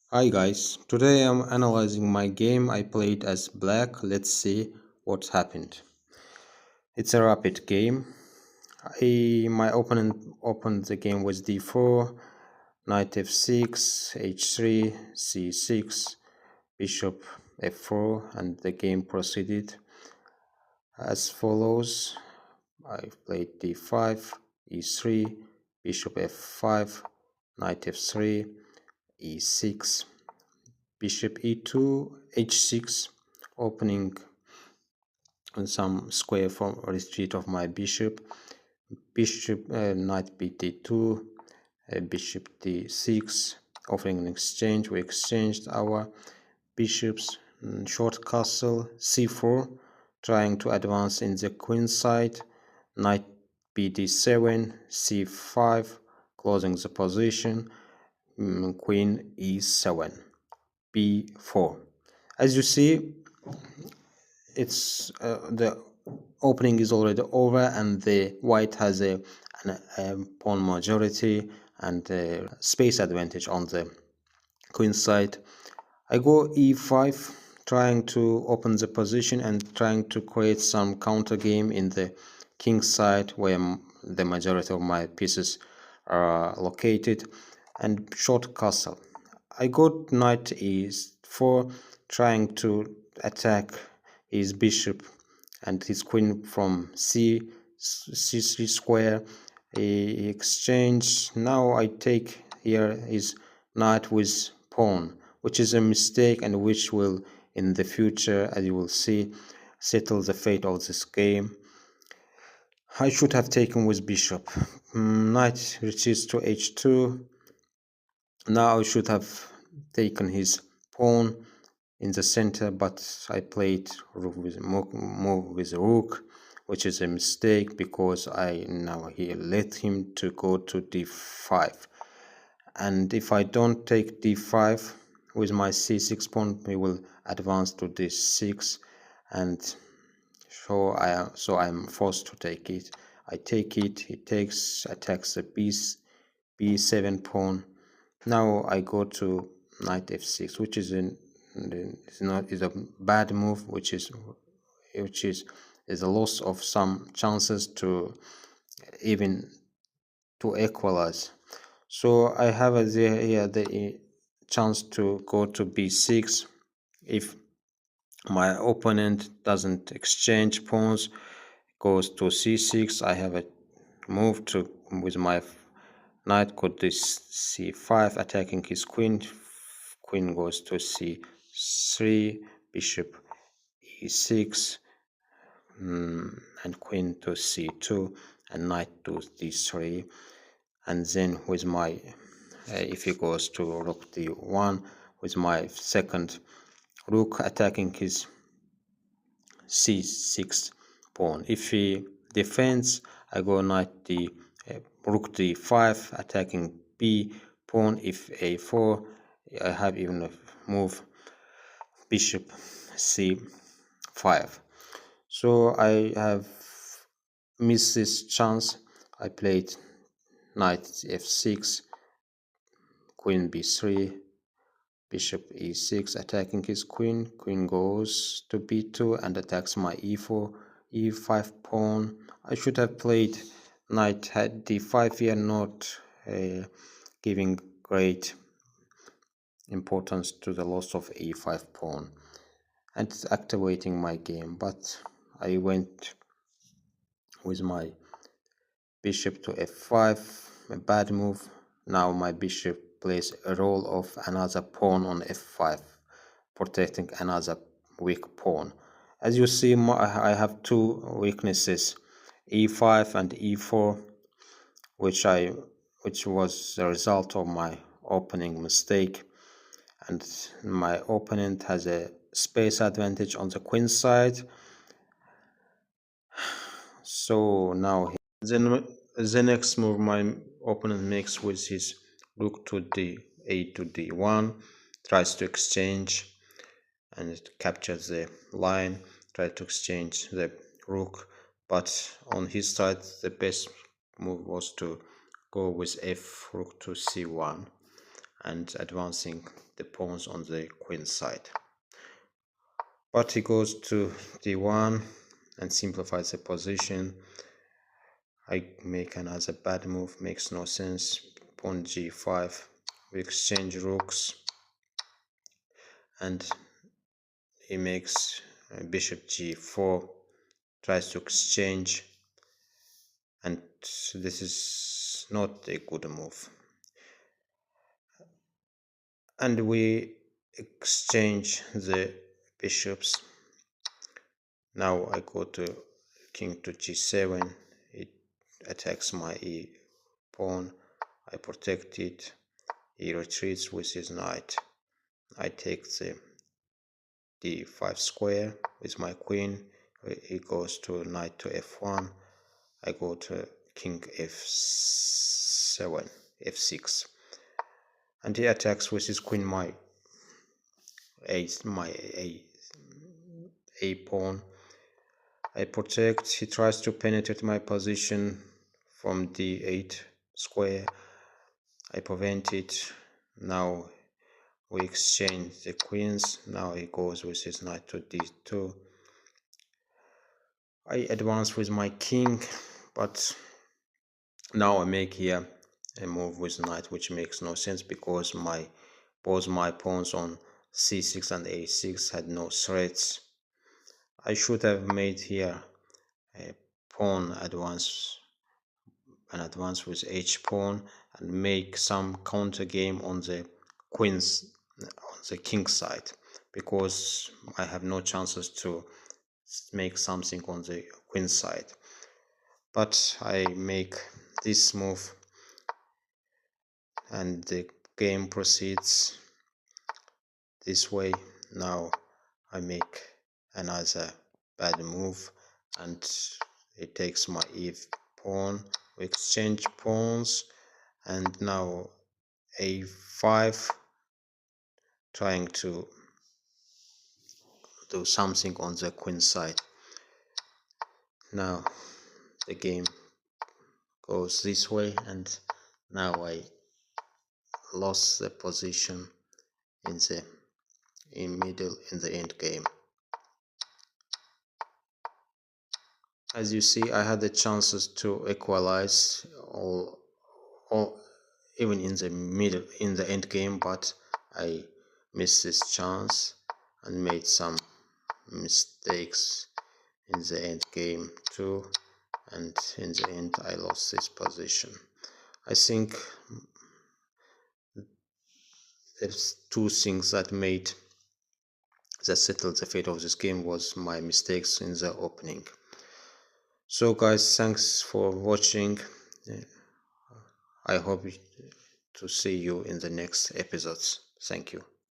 Hi guys, today I'm analyzing my game I played as black. Let's see what happened. It's a rapid game. My opponent opened the game with d4, knight f6, h3, c6, bishop f4, and the game proceeded as follows. I played d5, e3, bishop f5, knight f3, e6, bishop e2, h6, opening some square for retreat of my bishop. Knight bt2, bishop d6, offering an exchange. We exchanged our bishops. Short castle c4, trying to advance in the queen side. Knight bd7, c5, closing the position. Queen e7, b4. As you see, it's the opening is already over and the white has a pawn majority and a space advantage on the queen side. I go e5, trying to open the position and trying to create some counter game in the king side where the majority of my pieces are located, and short castle. I got knight e4, trying to attack his bishop and his queen from c3 square. He exchange. Now I take here his knight with pawn, which is a mistake and which will in the future, as you will see, settle the fate of this game. I should have taken with bishop. Knight retreats to h2. Now I should have taken his pawn in the center, but I played move with rook, which is a mistake because I now here let him to go to d5. And if I don't take d5 with my c6 pawn, we will advance to d6, and so I'm forced to take it. I take it. He attacks the b7 pawn. Now I go to knight f6, which is a bad move, which is a loss of some chances to even to equalize. So I have here the chance to go to b6 if my opponent doesn't exchange pawns, goes to c6. I have a move to with my knight go to c5, attacking his queen. Queen goes to c3, bishop e6, and queen to c2, and knight to d3. And then with my if he goes to rook d1, with my second rook attacking his c6 pawn. If he defends, I go knight d rook d5, attacking b pawn. If a4, I have even a move bishop c5. So I have missed this chance. I played knight f6, queen b3, bishop e6, attacking his queen. Queen goes to b2 and attacks my e4, e5 pawn. I should have played knight d5 here, not giving great importance to the loss of e5 pawn and activating my game. But I went with my bishop to f5, a bad move. Now my bishop plays a role of another pawn on f5, protecting another weak pawn. As you see, I have two weaknesses, e5 and e4, which was the result of my opening mistake. And my opponent has a space advantage on the queen side. So now the next move my opponent makes with his rook to d8 to d1, tries to exchange and it captures the line, tries to exchange the rook, but on his side the best move was to go with f rook to c1. and advancing the pawns on the queen side. But he goes to d1 and simplifies the position. I make another bad move, makes no sense. Pawn g5, we exchange rooks, and he makes bishop g4, tries to exchange, and this is not a good move. And we exchange the bishops. Now I go to king to g7, it attacks my e pawn, I protect it, he retreats with his knight, I take the d5 square with my queen, he goes to knight to f1, I go to king f7, f6, and he attacks with his queen my a pawn. I protect, he tries to penetrate my position from d8 square, I prevent it. Now we exchange the queens, now he goes with his knight to d2. I advance with my king, but now I make here a move with knight which makes no sense because both my pawns on c6 and a6 had no threats. I should have made here a pawn advance, an advance with h pawn, and make some counter game on the king side, because I have no chances to make something on the queen side. But I make this move and the game proceeds this way. Now I make another bad move and it takes my e pawn, we exchange pawns, and now a5, trying to do something on the queen side. Now the game goes this way, and now I lost the position in the end game. As you see, I had the chances to equalize all even in the end game, but I missed this chance and made some mistakes in the end game too, and in the end I lost this position. I think there's two things that settled the fate of this game was my mistakes in the opening. So guys, thanks for watching. I hope to see you in the next episodes. Thank you.